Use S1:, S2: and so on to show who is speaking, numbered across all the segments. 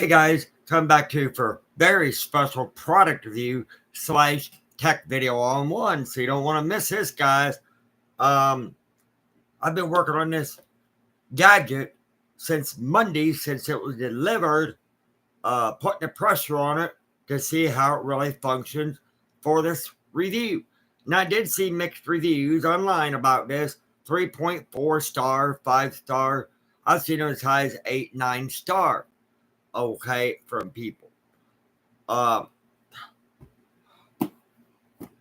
S1: Hey guys, come back to you for very special product review slash tech video all in one. So you don't want to miss this, guys. Um, I've been working on this gadget since Monday, since it was delivered, putting the pressure on it to see how it really functions for this review. Now, I did see mixed reviews online about this 3.4 star, 5 star. I've seen it as high as 8, 9 star. Okay, from people. Um,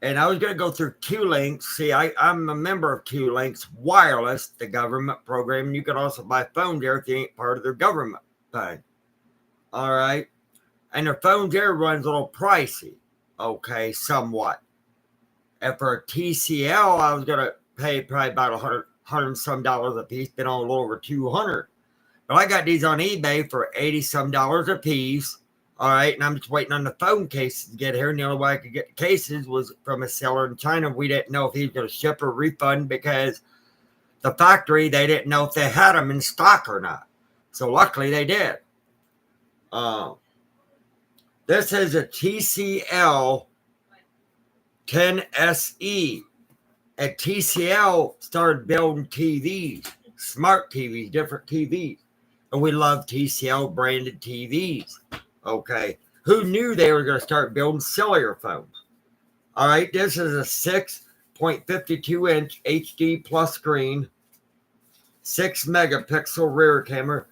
S1: and I was going to go through Q-Links. See, I'm a member of Q-Links Wireless, the government program. And you can also buy phones there if you ain't part of their government thing. All right. And their phones there runs a little pricey. Okay, somewhat. And for a TCL, I was going to pay probably about $100 and some a piece, been on a little over 200. But I got these on eBay for $80 some a piece. All right, and I'm just waiting on the phone cases to get here. And the only way I could get the cases was from a seller in China. We didn't know if he was going to ship or refund because the factory, they didn't know if they had them in stock or not. So luckily they did. This is a TCL 10SE. And TCL started building TVs, smart TVs, different TVs. And we love TCL branded TVs. Okay. Who knew they were going to start building cellular phones? All right. This is a 6.52 inch HD plus screen, 6 megapixel rear camera,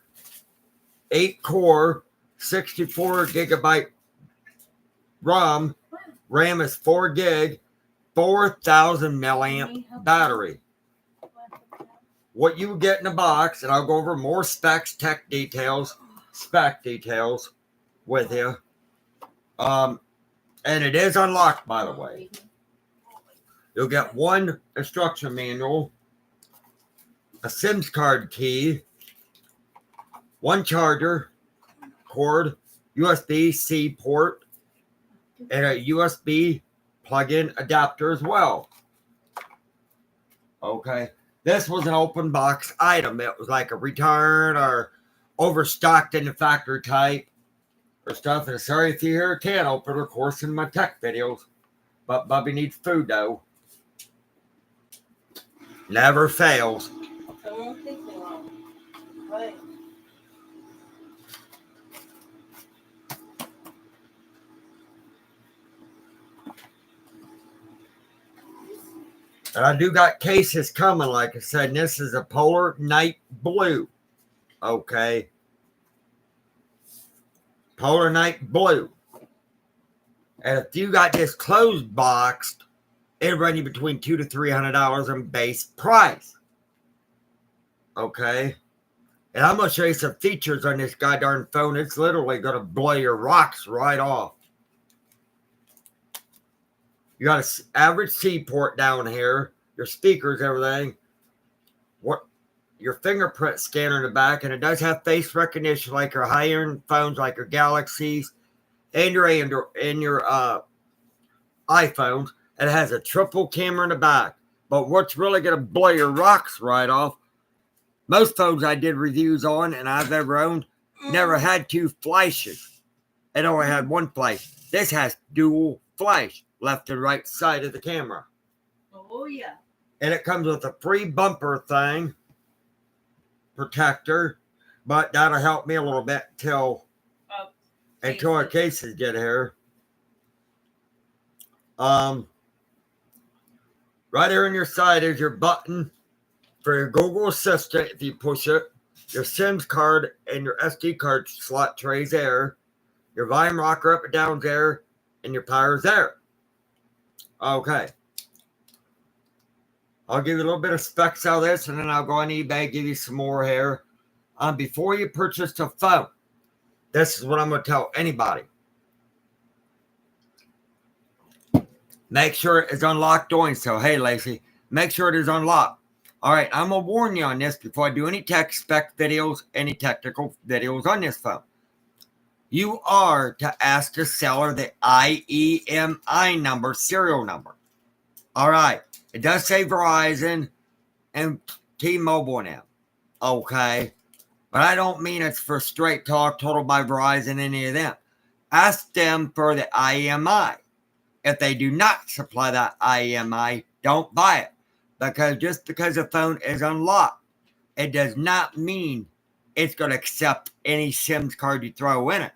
S1: 8 core, 64 gigabyte ROM. RAM is 4 gig, 4,000 milliamp battery. What you get in the box, and I'll go over more spec details with you. And it is unlocked, by the way. You'll get one instruction manual, a SIMS card key, one charger cord, USB-C port, and a USB plug-in adapter as well. Okay. This was an open box item. It was like a return or overstocked in the factory type or stuff. And sorry if you hear a can opener, of course, in my tech videos. But Bubby needs food, though. Never fails.
S2: It won't take me long. Right.
S1: And I do got cases coming, like I said. And this is a Polar Night Blue. Okay. Polar Night Blue. And if you got this closed boxed, it'll run you between $200 to $300 in base price. Okay. And I'm going to show you some features on this goddamn phone. It's literally going to blow your rocks right off. You got an average C port down here, your speakers, everything. Your fingerprint scanner in the back, and it does have face recognition like your higher-end phones, like your Galaxies and your iPhones. It has a triple camera in the back. But what's really going to blow your rocks right off, most phones I did reviews on and I've ever owned never had two flashes. It only had one flash. This has dual flash, left and right side of the camera.
S2: Oh, yeah.
S1: And it comes with a free bumper thing, protector, but that'll help me a little bit until our cases get here. Right here on your side is your button for your Google Assistant. If you push it, your SIMS card and your SD card slot trays there, your volume rocker up and down there, and your power's there. Okay. I'll give you a little bit of specs out of this, and then I'll go on eBay, give you some more here. Before you purchase the phone, this is what I'm going to tell anybody. Make sure it is unlocked doing so. Hey, Lacey, make sure it is unlocked. All right, I'm going to warn you on this before I do any tech spec videos, any technical videos on this phone. You are to ask the seller the IEMI number, serial number. All right. It does say Verizon and T-Mobile now. Okay. But I don't mean it's for Straight Talk, Total by Verizon, any of them. Ask them for the IMI. If they do not supply that IMI, don't buy it. Because just because the phone is unlocked, it does not mean it's going to accept any SIMS card you throw in it.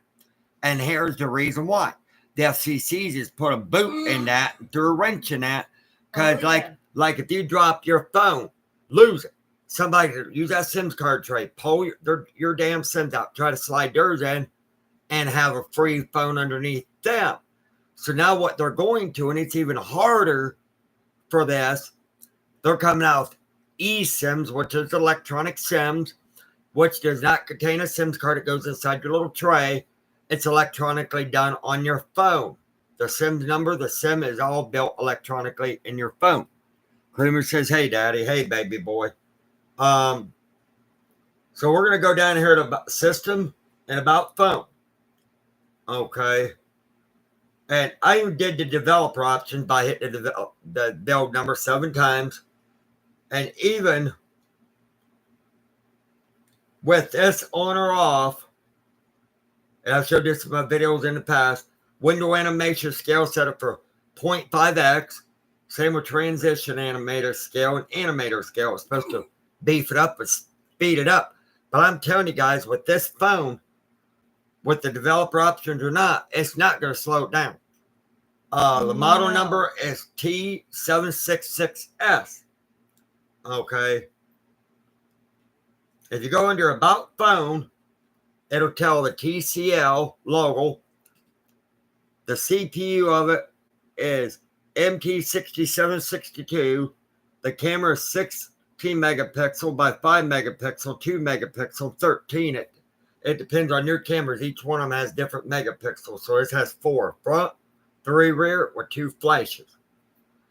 S1: And here's the reason why. The FCC just put a boot in that and threw a wrench in that. Because like if you drop your phone, lose it. Somebody use that SIMS card tray, pull your damn SIMs out, try to slide theirs in, and have a free phone underneath them. So now what they're going to, and it's even harder for this, they're coming out with eSIMs, which is electronic SIMs, which does not contain a SIMS card. It goes inside your little tray. It's electronically done on your phone. The SIMS number, the SIM is all built electronically in your phone. Creamer says, hey, daddy. Hey, baby boy. So we're going to go down here to system and about phone. Okay. And I did the developer option by hitting the build number 7 times. And even with this on or off, and I've showed this in my videos in the past, window animation scale set up for 0.5x. Same with transition animator scale and animator scale. It's supposed to beef it up and speed it up. But I'm telling you guys, with this phone, with the developer options or not, it's not going to slow it down. The model number is T766S. Okay. If you go under About Phone, it'll tell the TCL logo. The CPU of it is MT6762. The camera is 16 megapixel by 5 megapixel, 2 megapixel, 13. It depends on your cameras. Each one of them has different megapixels. So this has 4 front, 3 rear with 2 flashes.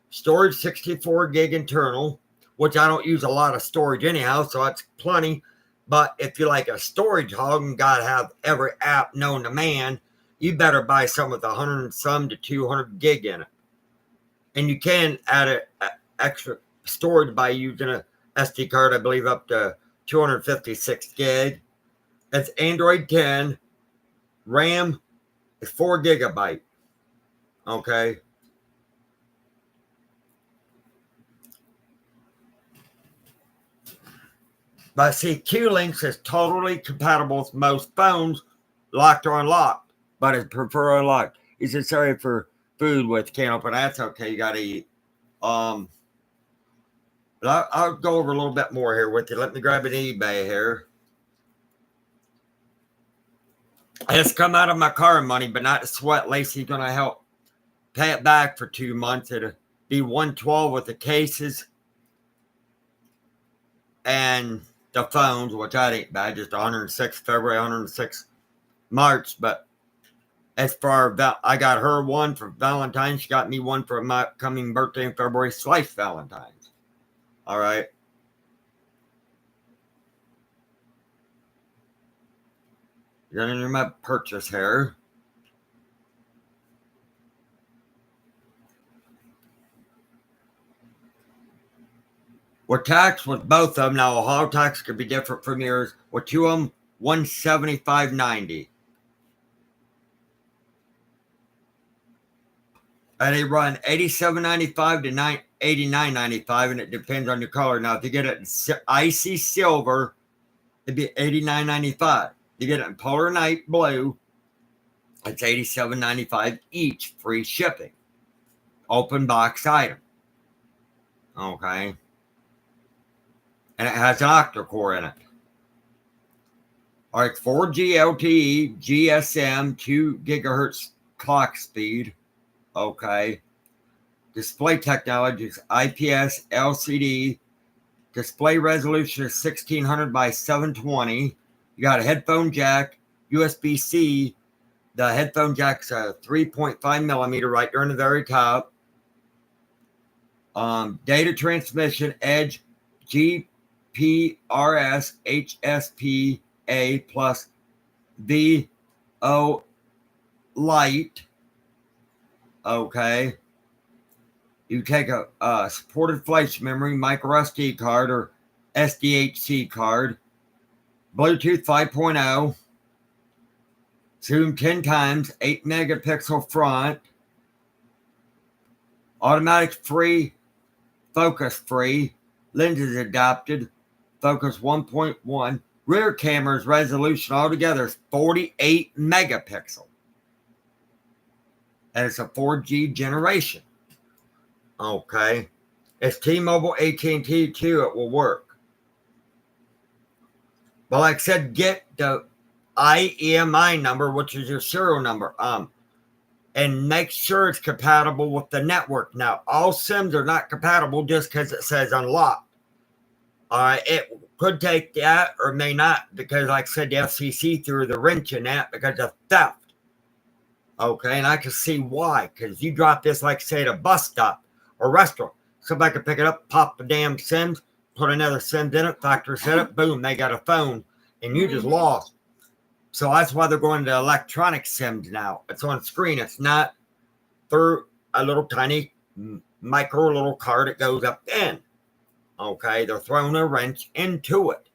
S1: Storage 64 gig internal, which I don't use a lot of storage anyhow, so that's plenty. But if you're like a storage hog and got to have every app known to man, you better buy some with 100 and some to 200 gig in it. And you can add an extra storage by using a SD card, I believe, up to 256 gig. It's Android 10. RAM is 4 gigabyte. Okay. But see, Q-Links is totally compatible with most phones, locked or unlocked. But it's prefer unlocked. He said, sorry for food with can open. That's okay. You got to eat. But I'll go over a little bit more here with you. Let me grab an eBay here. It's come out of my car money, but not the sweat. Lacey's going to help pay it back for 2 months. It'll be $112 with the cases and the phones, which that ain't bad. Just 106 February, 106 March. But as far as I got her one for Valentine's, she got me one for my coming birthday in February / Valentine's. All right. You're going to do my purchase here. With tax with both of them, now Ohio tax could be different from yours. With 2 of them, $175.90. And they run $87.95 to $89.95, and it depends on your color. Now, if you get it in icy silver, it'd be $89.95. You get it in polar night blue, it's $87.95 each, free shipping. Open box item. Okay. And it has an octa-core in it. All right, 4G LTE, GSM, 2 gigahertz clock speed. Okay. Display technology is IPS LCD. Display resolution is 1600 by 720. You got a headphone jack, USB-C. The headphone jack's a 3.5 millimeter right there in the very top. Data transmission, Edge, GPRS, HSPA plus VO Lite. Okay. You take a supported flash memory, micro SD card, or SDHC card. Bluetooth 5.0, zoom 10 times, 8 megapixel front, automatic free, focus free, lenses adapted, focus 1.1, rear camera's resolution altogether is 48 megapixel. And it's a 4G generation. Okay. It's T-Mobile, AT&T too, it will work. But like I said, get the IEMI number, which is your serial number, and make sure it's compatible with the network. Now, all SIMs are not compatible just because it says unlocked. It could take that or may not, because like I said, the FCC threw the wrench in that because of theft. Okay, and I can see why, because you drop this, like I say, at a bus stop or restaurant. Somebody could pick it up, pop the damn SIMs, put another SIM in it, factory set it, boom, they got a phone, and you just lost. So that's why they're going to electronic SIMs now. It's on screen. It's not through a little tiny micro little card that goes up in. Okay, they're throwing a wrench into it.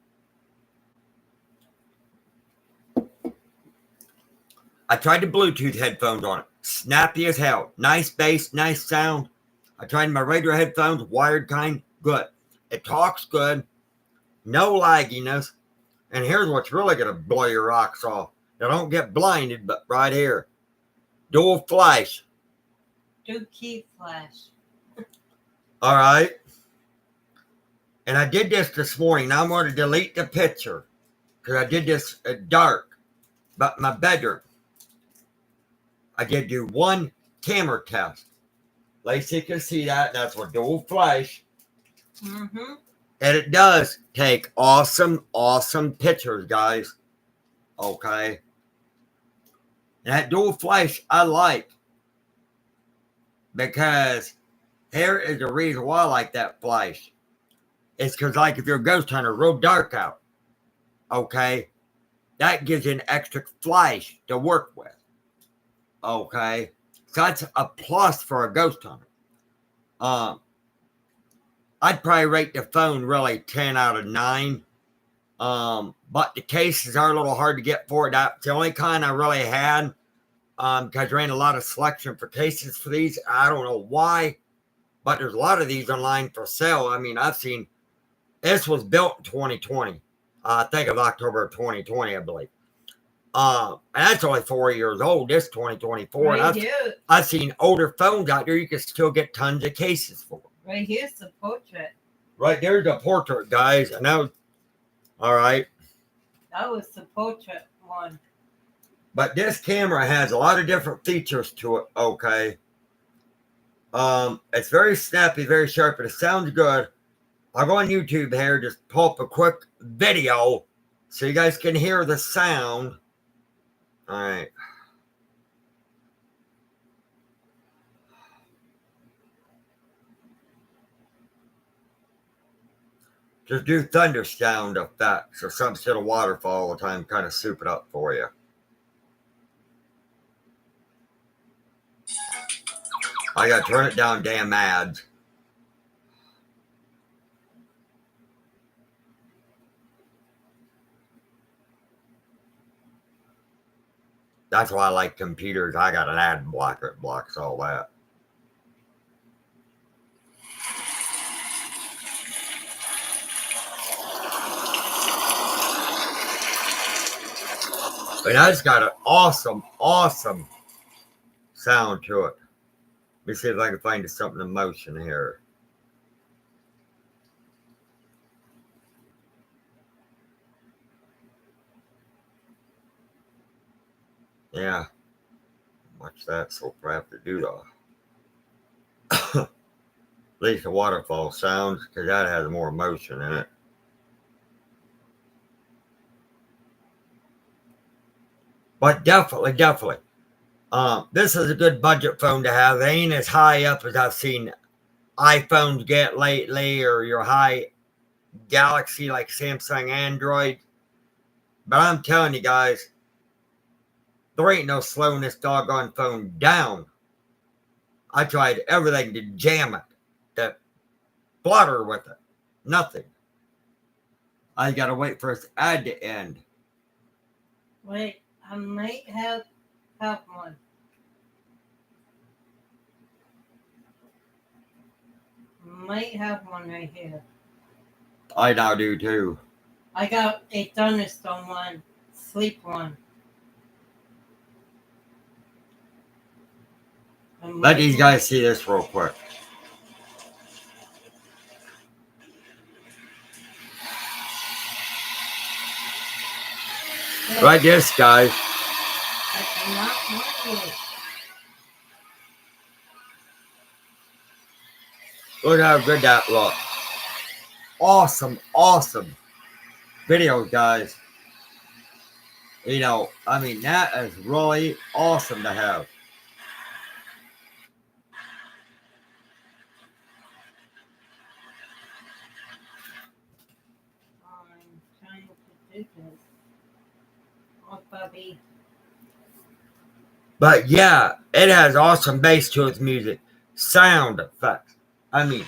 S1: I tried the Bluetooth headphones on it. Snappy as hell. Nice bass, nice sound. I tried my regular headphones, wired kind, good. It talks good. No lagginess. And here's what's really going to blow your rocks off. Now don't get blinded, but right here. Dual flash.
S2: Do key flash.
S1: All right. And I did this morning. Now I'm going to delete the picture because I did this at dark. But my bedroom, I did do one camera test. Lacey can see that. That's what dual flash.
S2: Mm-hmm.
S1: And it does take awesome, awesome pictures, guys. Okay. And that dual flash I like. Because here is the reason why I like that flash. It's because, like, if you're a ghost hunter, real dark out. Okay. That gives you an extra flash to work with. Okay. So that's a plus for a ghost hunter. I'd probably rate the phone really 10 out of 9. But the cases are a little hard to get for it. That's the only kind I really had. Because there ain't a lot of selection for cases for these. I don't know why. But there's a lot of these online for sale. I mean, I've seen this was built in 2020. I think of October of 2020, I believe. And that's only 4 years old. This 2024.
S2: Right
S1: I've seen older phones out there. You can still get tons of cases for them.
S2: Right here's the portrait.
S1: Right there's the portrait, guys. And that was all right.
S2: That was the portrait one.
S1: But this camera has a lot of different features to it. Okay. It's very snappy, very sharp, and it sounds good. I'll go on YouTube here, just pull up a quick video so you guys can hear the sound. All right. Just do thunder sound effects or some sort of waterfall all the time, kind of soup it up for you. I gotta turn it down, damn ads. That's why I like computers. I got an ad blocker that blocks all that. But that's got an awesome, awesome sound to it. Let me see if I can find something in motion here. Yeah. Watch that so I have to do the at least the waterfall sounds, because that has more motion in it. But definitely, this is a good budget phone to have. It ain't as high up as I've seen iPhones get lately, or your high Galaxy like Samsung Android. But I'm telling you guys, there ain't no slowing this doggone phone down. I tried everything to jam it, to flutter with it. Nothing. I gotta wait for this ad to end.
S2: Wait, I might have one. Might have one right here.
S1: I now do too.
S2: I got a thunderstorm one, sleep one.
S1: Let these guys see this real quick. Right this, guys.
S2: I cannot move.
S1: Look how good that looks. Awesome, awesome video, guys. You know, I mean, that is really awesome to have.
S2: I'm trying to do this. Oh, Bubby.
S1: But yeah, it has awesome bass to its music. Sound effects. I mean,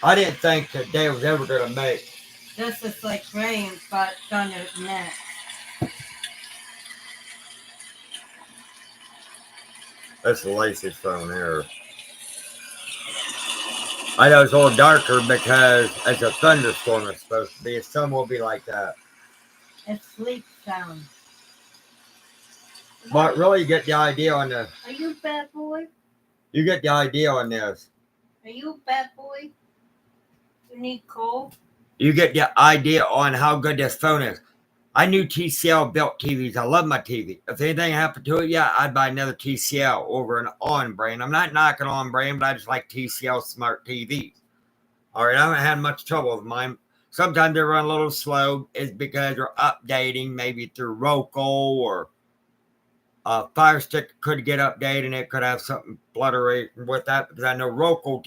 S1: I didn't think that they was ever going to make.
S2: This is like rain, but thunder next.
S1: That's Lacey's phone here. I know it's a little darker because it's a thunderstorm it's supposed to be. The sun will be like that.
S2: It's sleep sound.
S1: But really, you get the idea on the.
S2: Are you a bad boy?
S1: You get the idea on this.
S2: Are you a bad boy? You need coal?
S1: You get the idea on how good this phone is. I knew TCL built TVs. I love my TV. If anything happened to it, yeah, I'd buy another TCL over an On brand. I'm not knocking On brand, but I just like TCL smart TVs. All right, I haven't had much trouble with mine. Sometimes they run a little slow. It's because they're updating, maybe through Roku or Fire Stick could get updated and it could have something fluttery with that. Because I know Roku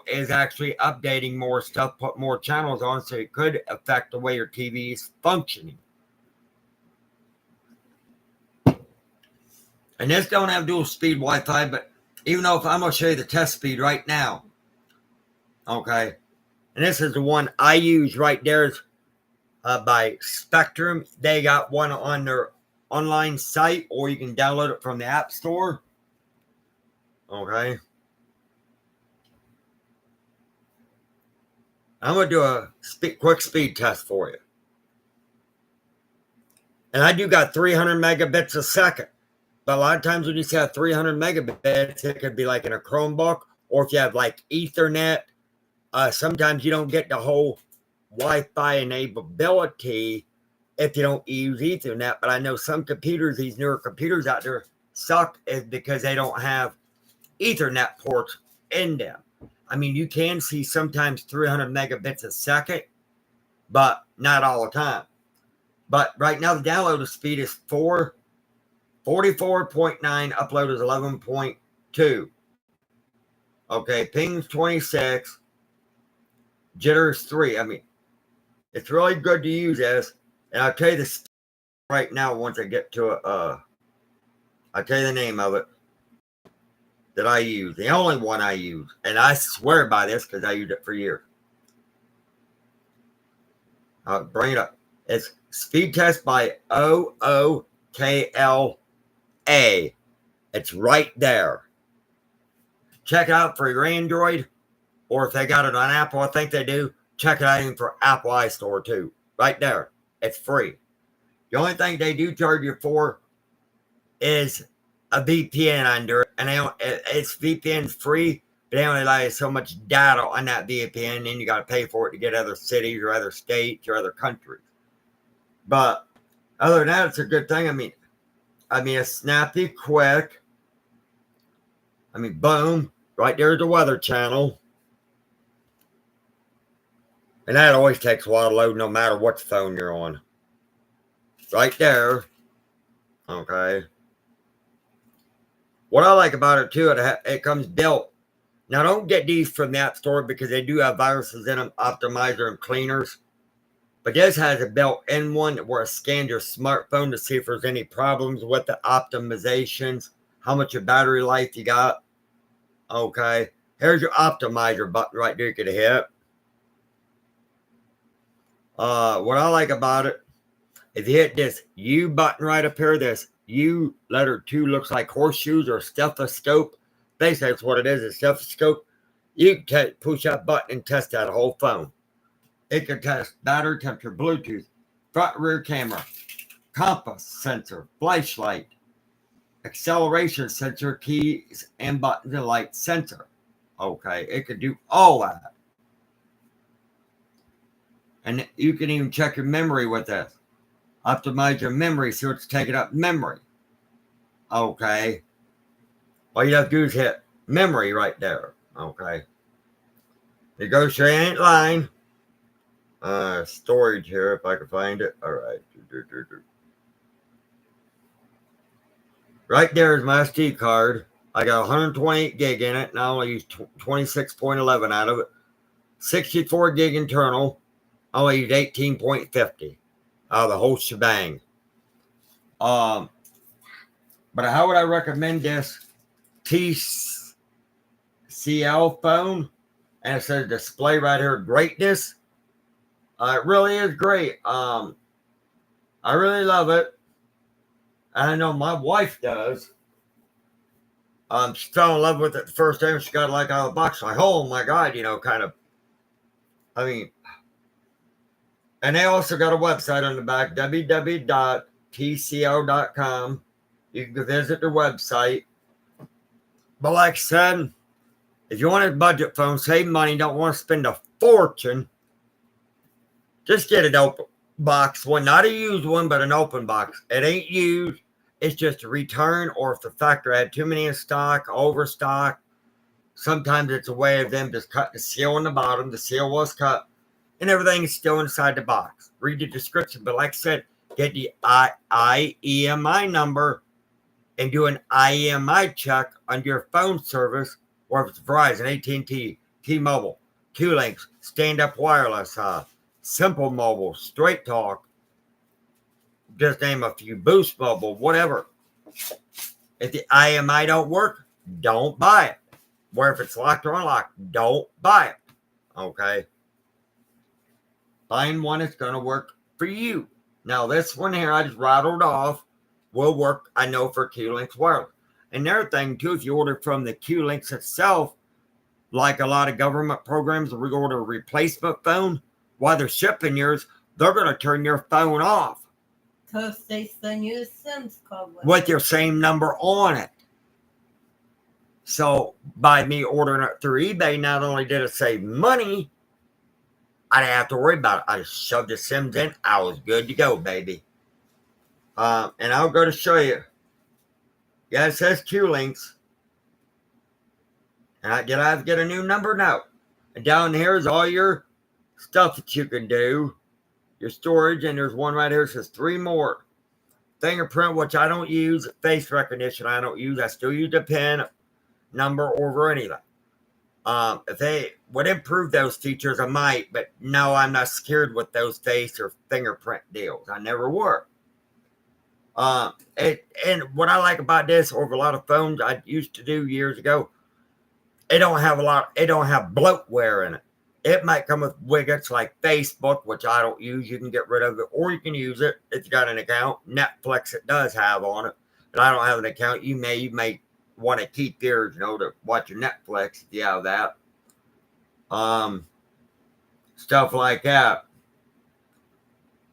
S1: is actually updating more stuff, put more channels on, so it could affect the way your TV is functioning. And this don't have dual speed Wi-Fi, but even though if I'm going to show you the test speed right now, okay, and this is the one I use right there is by Spectrum. They got one on their online site, or you can download it from the App Store. Okay. I'm going to do a quick speed test for you. And I do got 300 megabits a second. But a lot of times when you say 300 megabits, it could be like in a Chromebook. Or if you have like Ethernet, sometimes you don't get the whole Wi-Fi enability if you don't use Ethernet. But I know some computers, these newer computers out there, suck is because they don't have Ethernet ports in them. I mean, you can see sometimes 300 megabits a second, but not all the time. But right now, the download speed is 44.9, upload is 11.2. Okay, ping's 26, jitter's 3. I mean, it's really good to use this. And I'll tell you this right now once I get to it. I'll tell you the name of it that I use. The only one I use. And I swear by this because I used it for years. I'll bring it up. It's Speed Test by OOKLA. It's right there. Check it out for your Android. Or if they got it on Apple, I think they do. Check it out even for Apple iStore too. Right there. It's free. The only thing they do charge you for is a VPN under it. And it's VPN free, but they only allow you so much data on that VPN, and you got to pay for it to get other cities or other states or other countries. But other than that, it's a good thing. I mean, it's snappy, quick. I mean, boom, right there's the Weather Channel. And that always takes a while to load no matter what phone you're on. Right there. Okay. What I like about it too, it comes built. Now don't get these from the App Store because they do have viruses in them, optimizer and cleaners. But this has a built-in one where it scans your smartphone to see if there's any problems with the optimizations, how much of battery life you got. Okay. Here's your optimizer button right there you could hit. What I like about it, if you hit this U button right up here, this U letter 2 looks like horseshoes or stethoscope. Basically, that's what it is, a stethoscope. You can push that button and test that whole phone. It can test battery temperature, Bluetooth, front rear camera, compass sensor, flashlight, acceleration sensor, keys and buttons and light sensor. Okay, it can do all that. And you can even check your memory with this. Optimize your memory so it's taking up memory. Okay. All you have to do is hit memory right there. Okay. Negotiate line. Storage here if I can find it. All right. Right there is my SD card. I got 128 gig in it, and I only use 26.11 out of it. 64 gig internal. I only use 18.50 out of the whole shebang. But how would I recommend this TCL phone? And it says display right here, greatness. It really is great. I really love it. And I know my wife does. She fell in love with it the first time she got it like out of the box. Like, oh my God, kind of. I mean, and they also got a website on the back, www.tcl.com. You can visit their website. But like I said, if you want a budget phone, save money, don't want to spend a fortune, just get an open box one. Not a used one, but an open box. It ain't used. It's just a return, or if the factory had too many in stock, overstock. Sometimes it's a way of them just cutting the seal on the bottom. The seal was cut, and everything is still inside the box. Read the description. But like I said, get the IEMI number and do an IEMI check on your phone service, or if it's Verizon, AT&T, T-Mobile, Q-Links, Stand Up Wireless, Simple Mobile, Straight Talk, just name a few, Boost Mobile, whatever. If the IMI don't work, don't buy it. Where if it's locked or unlocked, don't buy it. Okay? Find one that's going to work for you. Now, this one here I just rattled off will work, I know, for Q-Links Wireless. Another thing, too, if you order from the Q-Links itself, like a lot of government programs, we order a replacement phone, while they're shipping yours, they're going to turn your phone off.
S2: Because they send you a SIMS card
S1: with your same number on it. So by me ordering it through eBay, not only did it save money, I didn't have to worry about it. I just shoved the SIMs in. I was good to go, baby. And I'll go to show you. Yeah, it says Q-Links. And did I have to get a new number? No. And down here is all your stuff that you can do. Your storage, and there's one right here that says 3 more. Fingerprint, which I don't use. Face recognition, I don't use. I still use the PIN number over anything. If they would improve those features, I might, but no, I'm not scared with those face or fingerprint deals. I never were. And what I like about this over a lot of phones I used to do years ago, it don't have bloatware in it. It might come with widgets like Facebook, which I don't use. You can get rid of it, or you can use it if you got an account. Netflix, it does have on it, but I don't have an account. You may want to keep yours, to watch your Netflix if you have that. Stuff like that.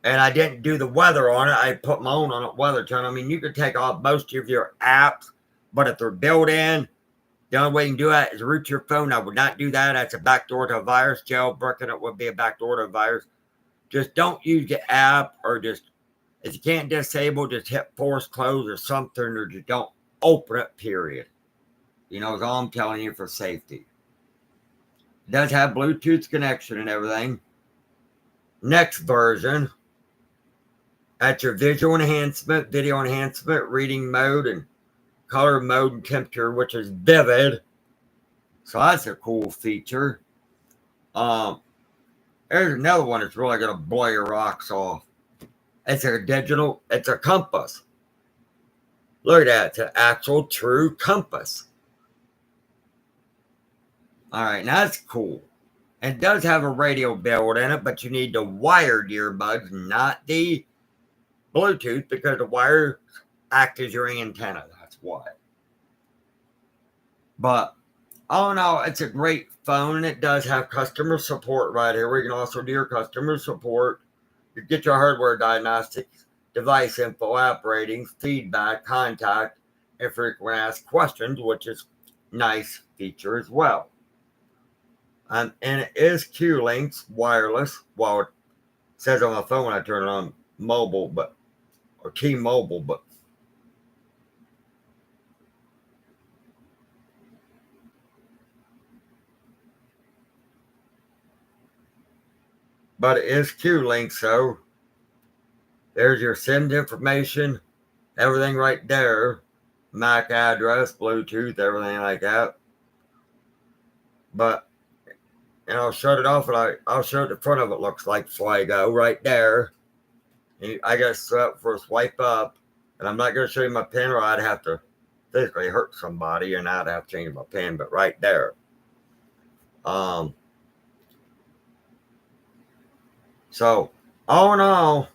S1: And I didn't do the weather on it. I put my own on it, weather channel. I mean, you can take off most of your apps, but if they're built in, the only way you can do that is root your phone. I would not do that. That's a backdoor to a virus. Jailbreaking it would be a backdoor to a virus. Just don't use the app, or just, if you can't disable, just hit force close or something, or just don't open it, period. Is all I'm telling you for safety. It does have Bluetooth connection and everything. Next version. That's your visual enhancement, video enhancement, reading mode, and color mode and temperature, which is vivid. So that's a cool feature. There's another one that's really going to blow your rocks off. It's a compass. Look at that. It's an actual true compass. All right, now that's cool. And it does have a radio built in it, but you need the wired earbuds, not the Bluetooth, because the wires act as your antenna. That's why. But all in all, it's a great phone, and it does have customer support right here. We can also do your customer support. You get your hardware diagnostics, device info, app ratings, feedback, contact, and frequent asked questions, which is nice feature as well. And it is Q-Links wireless. Well, it says on my phone when I turn it on mobile, or T-Mobile, but it is Q-Links, so there's your SIM information, everything right there. MAC address, Bluetooth, everything like that. But, and I'll shut it off, and I'll show the front of it looks like Sligo right there. And I got to set for a swipe up, and I'm not going to show you my pin, or I'd have to physically hurt somebody, and I'd have to change my pin, but right there. So, all in all,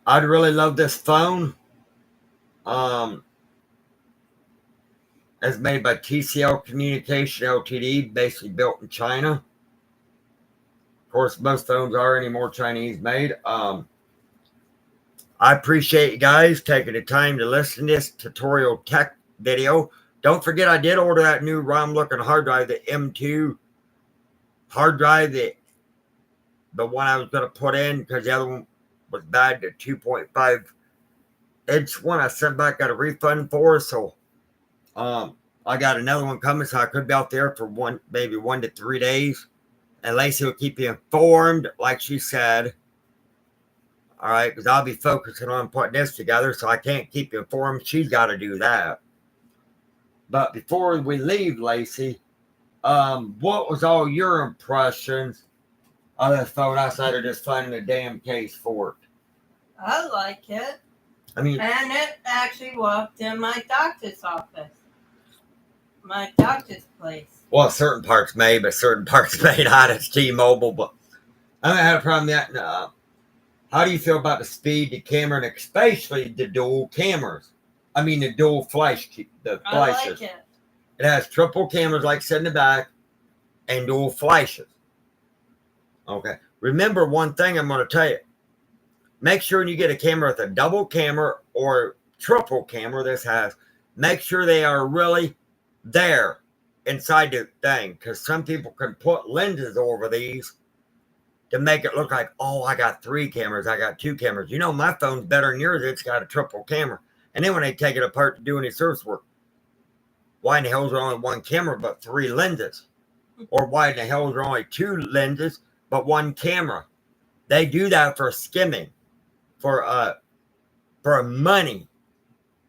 S1: I'd really love this phone. It's made by TCL Communication Ltd, basically built in China. Of course, most phones are anymore Chinese made. I appreciate you guys taking the time to listen to this tutorial tech video. Don't forget, I did order that new ROM looking hard drive, the M2 hard drive, the one I was going to put in, because the other one was bad, the 2.5 inch one I sent back, got a refund for. So I got another one coming, so I could be out there for maybe 1 to 3 days. And Lacey will keep you informed, like she said. All right, because I'll be focusing on putting this together, so I can't keep you informed. She's got to do that. But before we leave, Lacey, what was all your impressions of this phone outside of just finding a damn case for it?
S2: I like it.
S1: I mean,
S2: and it actually walked in my doctor's office, my doctor's place.
S1: Well, certain parts may, but certain parts may not. It's T-Mobile, but I haven't had a problem yet. No. How do you feel about the speed, the camera, and especially the dual cameras? I mean, the dual flashes.
S2: I like it.
S1: It has triple cameras, like I said, in the back, and dual flashes. Okay. Remember one thing I'm going to tell you. Make sure when you get a camera with a double camera or triple camera, make sure they are really there inside the thing, because some people can put lenses over these to make it look like, oh, I got 3 cameras, I got 2 cameras. You know, my phone's better than yours. It's got a triple camera. And then when they take it apart to do any service work, why in the hell is there only 1 camera but 3 lenses? Or why in the hell is there only 2 lenses but 1 camera? They do that for skimming, for money,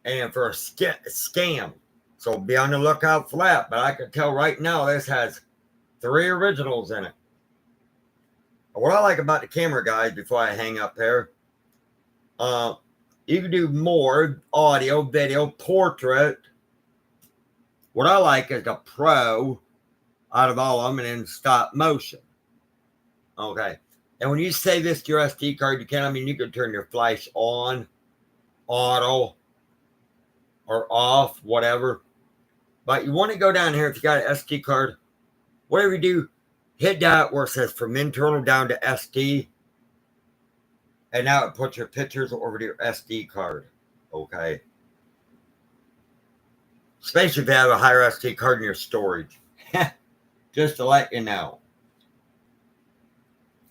S1: and for a scam. So be on the lookout for that. But I can tell right now this has 3 originals in it. What I like about the camera, guys, before I hang up here, you can do more audio, video, portrait. What I like is the Pro out of all of them, and in stop motion. Okay. And when you save this to your SD card, you can turn your flash on, auto, or off, whatever. But you want to go down here, if you got an SD card, whatever you do, hit that where it says from internal down to SD. And now it puts your pictures over to your SD card. Okay. Especially if you have a higher SD card in your storage. Just to let you know.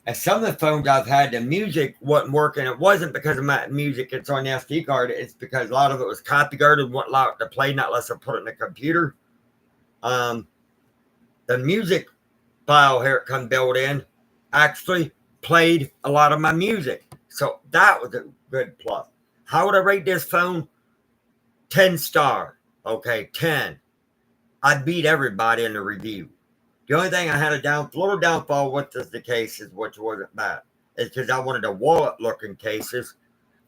S1: And some of the phones I've had, the music wasn't working. It wasn't because of my music it's on the SD card. It's because a lot of it was copy guarded, wouldn't allow it to play, not unless I put it in the computer. The music file here it come built in actually played a lot of my music. So that was a good plus. How would I rate this phone? 10 star. Okay, 10. I beat everybody in the review. The only thing I had a little downfall with the cases, which wasn't bad, is because I wanted a wallet-looking cases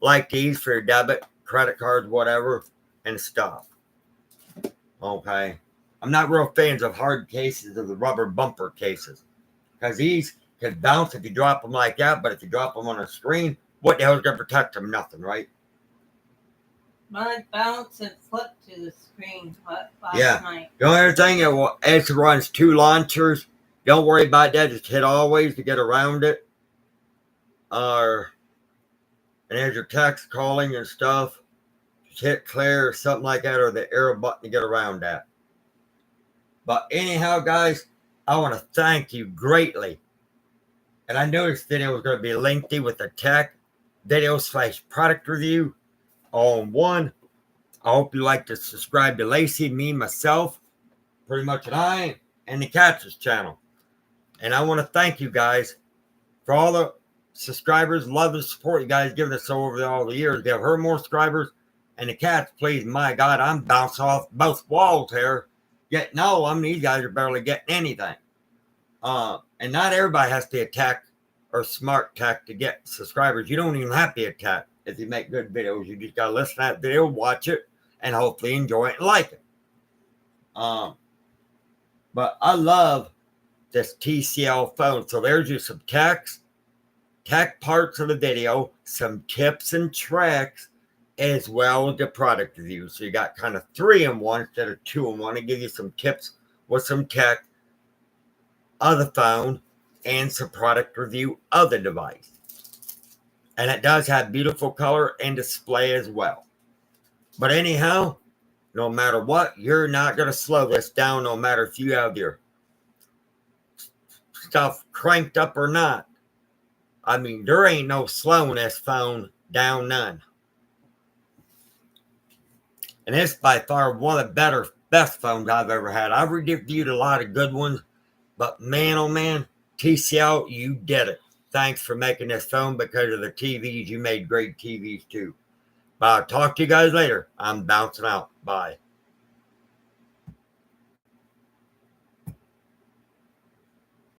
S1: like these for your debit, credit cards, whatever, and stuff. Okay. I'm not real fans of hard cases of the rubber bumper cases because these can bounce if you drop them like that. But if you drop them on a screen, what the hell's going to protect them? Nothing, right?
S2: Mine bounced and flipped to the screen last
S1: Yeah.
S2: night.
S1: The only other thing, it runs 2 launchers. Don't worry about that. Just hit always to get around it. And there's your text calling and stuff. Just hit clear or something like that, or the arrow button to get around that. But anyhow, guys, I want to thank you greatly. And I know this video was going to be lengthy with the tech video / product review all in one. I hope you like to subscribe to Lacey, me, myself, pretty much and I, and the Cats' channel. And I want to thank you guys for all the subscribers. Love and support you guys giving us over all the years. Give her more subscribers. And the Cats, please, my God, I'm bouncing off both walls here. Yet, no, these guys are barely getting anything. And not everybody has to attack or smart tech to get subscribers. You don't even have to attack if you make good videos. You just got to listen to that video, watch it, and hopefully enjoy it and like it. But I love this TCL phone. So there's you some tech parts of the video, some tips and tricks, as well as the product review. So you got kind of 3 in 1 instead of 2 in 1 to give you some tips with some tech of the phone and some product review of the device. And it does have beautiful color and display as well. But anyhow, no matter what, you're not going to slow this down no matter if you have your stuff cranked up or not. There ain't no slowing this phone down none. And it's by far one of the best phones I've ever had. I've reviewed a lot of good ones, but man, oh man, TCL, you did it. Thanks for making this phone because of the TVs. You made great TVs too. But I'll talk to you guys later. I'm bouncing out. Bye.